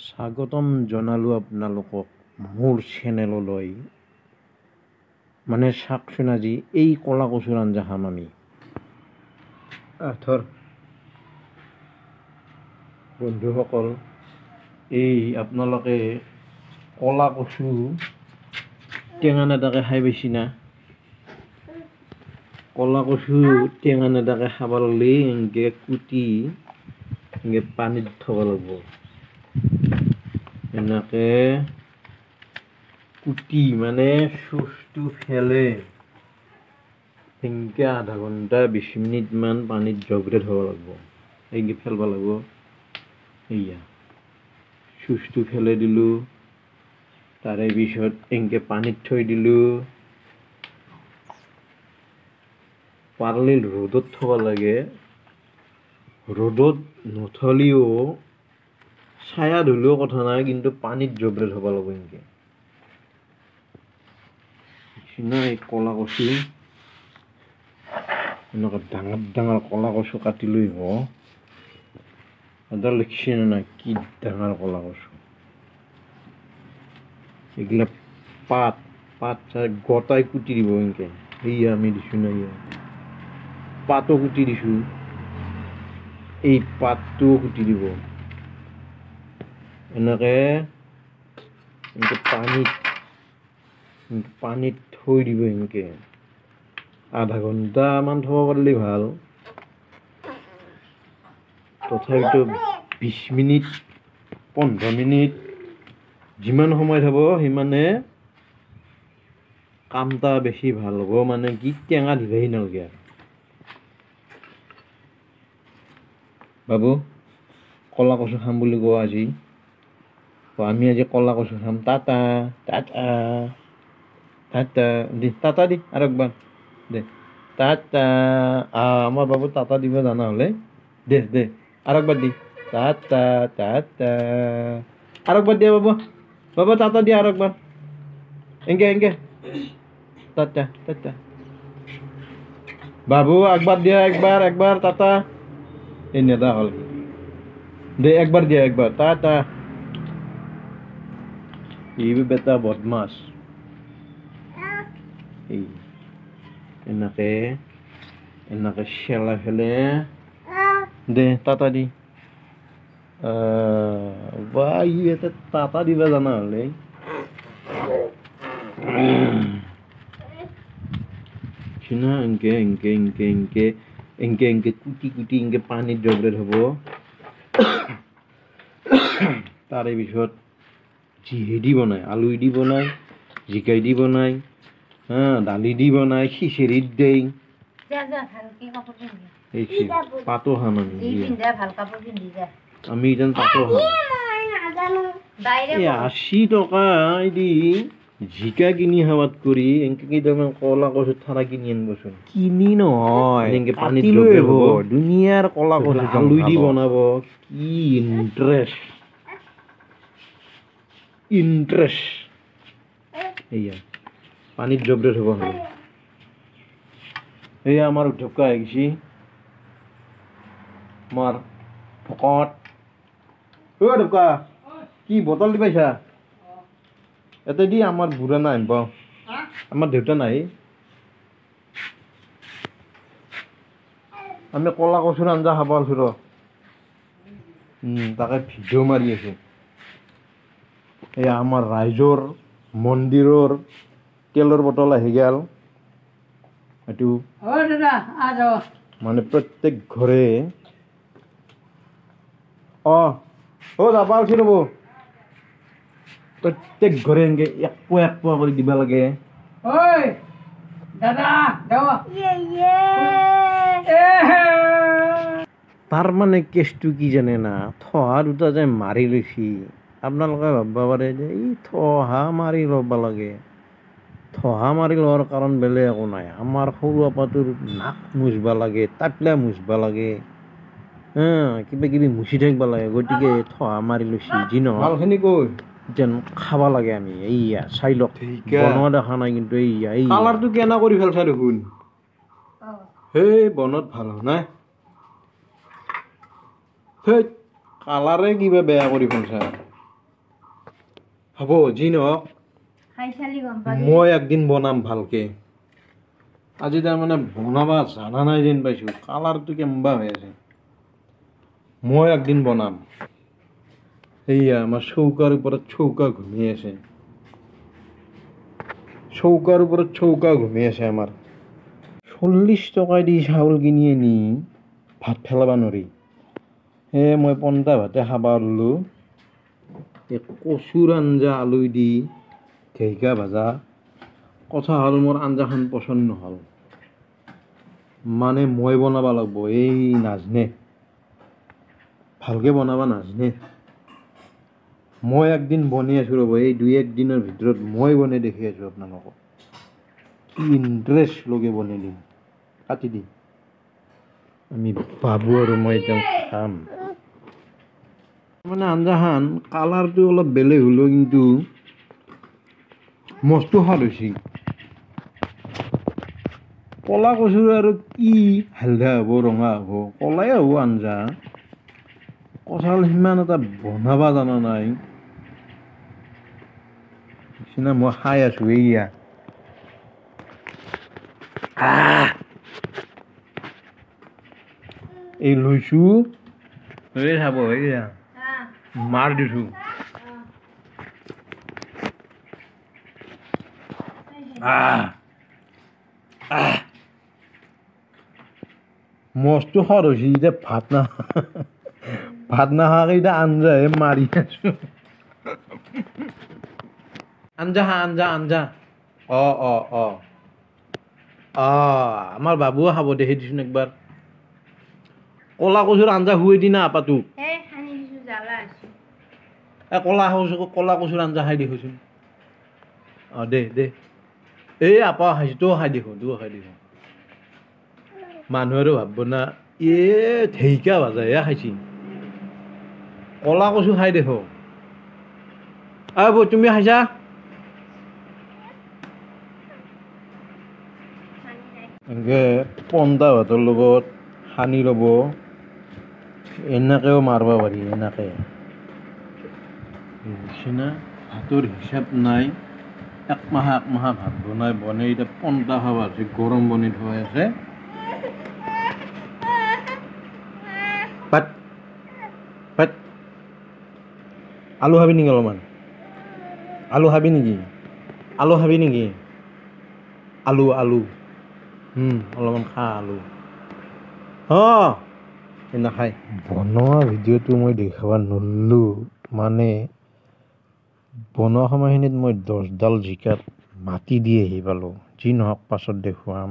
স্বাগতম জনালো আপোনালোকক মোৰ চেনেললৈ। মানে চাওকচোন আজি এই কলা কচুৰ আঞ্জা খাম আমি। ধৰ বন্ধুসকল, এই আপোনালোকে কলা কচু টেঙা নেদাকে খাই পাইছি না? কলা কচু টেঙা নেদাকে খাব লাগলে এনেকে কুটি এনেকে পানীত থব লাগিব। এনেকে কুটি মানে চুচটো ফেলে এনেকে আধা ঘণ্টা 20 মিনিট মান পানীত জবৰে থব লাগিব। এনেকে ফেলব লাগিব। এয়া চুচটো ফেলে দিলোঁ, তাৰে পিছত এনেকে পানীত থৈ দিলোঁ। পাৰলে ৰ'দত থব লাগে। ৰ'দত নথলিও ছায়া ধুলেও কথা নাই, কিন্তু পানীত জবৰে থব লাগিব। এনেকে এই কলা কচু এনেকুৱা ডাঙৰ ডাঙৰ কলা কচু কাটি লৈ এডাল দেখিছে নাই? কি ডাঙৰ কলা কচু। এইগিলা পাত চাই গোটাই কুটি দিব। এনেকে এইয়া আমি দিছোঁ না, ইয়া পাতো কুটি দিছোঁ, এই পাতটোও কুটি দিব। এনেকে পানীত থৈ দিব। এনেকে আধা ঘণ্টামান থব পাৰিলে ভাল। তথাপিতো 20 মিনিট 15 মিনিট যিমান সময় থব সিমানে কামটা বেছি ভাল হ'ব। মানে কি টেঙা দিবহি নালাগে। বাবু কলা কচু খাম বুলি কোৱা আজি। আমি আজি কলা কচু খাম। টাটা টাটা টাটা দি টাটা দি আৰু একবাৰ দে টাটা। আমাৰ বাবু টাটা দিব জানা হ'লে দে দে আৰু একবাৰ দি টাটা টাটা আৰু একবাৰ দিয়া বাবু। বাবু টাটা দিয়া আৰু একবাৰ। এনকে টাটা টাটা। বাবু একবাৰ দিয়া, একবাৰ টাটা। এই নেদা হ'ল দে, একবাৰ দিয়া, একবাৰ টাটা। এই বেটা বদমাছ। এই এনেকে চেলা ফেলে দে টাটা দি। বা ই এটা টাটা দিবা জানা হ'লে। এনকে কুটি এনকে পানীত জবৰে থব। তাৰে পিছত যিহেদি বনায়, আলু দি বনায়, জিকাই দি বনায়, দালি দি বনায়, খিচিৰিত দেই। পাতো খাম আমি এতিয়া পাতো খাম। 80 টকা দি জিকা কিনি খাৱাত কৰি এনেকে কেইটামান কলা কচু ঠাৰা কিনি আনিবচোন। কিনি নহয়, এনেকে পানীত জবৰে হ'ব। দুনিয়াৰ কলা কচু আলু দি বনাব। কি ইন্টাৰেষ্ট। এয়া পানীত জবৰে থব হ'ব। এয়া আমাৰ উদ্ধৱকা আহি গৈছি। আমাৰ ভকত ঢুকা কি বটল দি পাইছা? এতে দি আমাৰ বুঢ়া নাই আহিব, আমাৰ দেউতা নাই। আমি কলা কচুৰ আঞ্জা খাব আছো ৰ। তাকে ভিডিঅ' মাৰি আছো। এয়া আমাৰ ৰাইজৰ মন্দিৰৰ তেলৰ বটল আহি গেল। এইটো মানে প্ৰত্যেক ঘৰে যাবা উঠি ৰ'ব। প্ৰত্যেক ঘৰে এনেকে এক পোৱা কৰি দিবা লাগে। তাৰ মানে কেছটো কি জানে না? থহা দুটা যে মাৰি লৈছি, আপোনালোকে ভাববা পাৰে যে এই থহা মাৰি ল'ব লাগে। থহা মাৰি লোৱাৰ কাৰণ বেলেগ একো নাই। আমাৰ সৰু আপাটোৰ নাক মুচবা লাগে, টাপলা মুচবা লাগে, কিবা কিবি মুচি থাকিব লাগে। গতিকে থহা মাৰি লৈছি। যি নহওঁক যেন খাব লাগে আমি। এইয়া চাই লওক, বনোৱা দেখা নাই কিন্তু এইয়া কালাৰটো কেনে কৰি ফেলছা দেখোন। সেই বনত ভাল হোৱা নাই। কালাৰে কিবা বেয়া কৰি ফেলছা। হ'ব যি নহওক খাই চালি গম পাবি মই একদিন বনাম ভালকে আজি তাৰমানে বনাবা জানা নাই যেন পাইছোঁ কালাৰটো কেম্বা হৈ আছে মই একদিন বনাম এইয়া আমাৰ চৌকাৰ ওপৰত চৌকা ঘূমি আছে চৌকাৰ ওপৰত চৌকা ঘূমি আছে আমাৰ 40 টকা দি চাউল কিনি আনি ভাত পেলাব নোৱাৰি মই পন্তা ভাতে খাব ল'লোঁ এই কচুৰ আঞ্জা আলু দি ঢেঁকীয়া ভাজা কথা হ'ল মোৰ আঞ্জাখন পচন্দ নহ'ল মানে মই বনাব লাগিব এই নাজনে ভালকৈ বনাব নাজনে মই একদিন বনাই আছোঁ ৰ'ব এই 2-1 দিনৰ ভিতৰত মই বনাই দেখি আছোঁ আপোনালোকক কি ইণ্টাৰেষ্ট লগে বনাই দিম কাটি দিম আমি বাবু আৰু মই এতিয়া খাম মানে আঞ্জাখন কালাৰটো অলপ বেলেগ হ'লেও কিন্তু মস্ত সোৱাদ হৈছে কলা কচুৰ আৰু কি হালধীয়া হ'ব ৰঙা হ'ব কলাই হ'ব আঞ্জা কঁঠাল সিমান এটা বনাব জানা নাই নিচিনা মই খাই আছোঁ এইয়া এই লৈছোঁ এই চাব এইয়া মাৰ দিছোঁ মস্ত সোৱাদ হৈছে এতিয়া ভাত নাখাকে এতিয়া আঞ্জাহে মাৰি আছোঁ আঞ্জা আঞ্জা আমাৰ বাবুও খাব দেখি দিছোন একবাৰ কলা কচুৰ আঞ্জা খুৱাই দি না আপাটোক কলা কচুৰ আঞ্জা খাই দেখোচোন দে এই আপা খাইছোঁ তইও খাই দেখোন মানুহ আৰু ভাবব না ঢেঁকীয়া ভাজাহে খাইছি কলা কচু খাই দেখো বৌ তুমি খাইছা এনেকৈ পন্তা ভাতৰ লগত সানি ল'ব এনেকৈও মাৰিব পাৰি এনেকৈ নিচিনা ভাতৰ হিচাপ নাই একমাহা ভাত বনাই এতিয়া পন্তা খাব আছে গৰম বনাই থোৱা আছে পাত আলু খাবি নেকি অলপমান আলু খাবি নেকি আলু অলপমান খা আলু নাখায় বনোৱা ভিডিঅ'টো মই দেখাব নোৱাৰিলোঁ মানে বনোৱা সময়খিনিত মই 10ডাল জিকাত মাটি দি আহি পালোঁ যি নহওক পাছত দেখুৱাম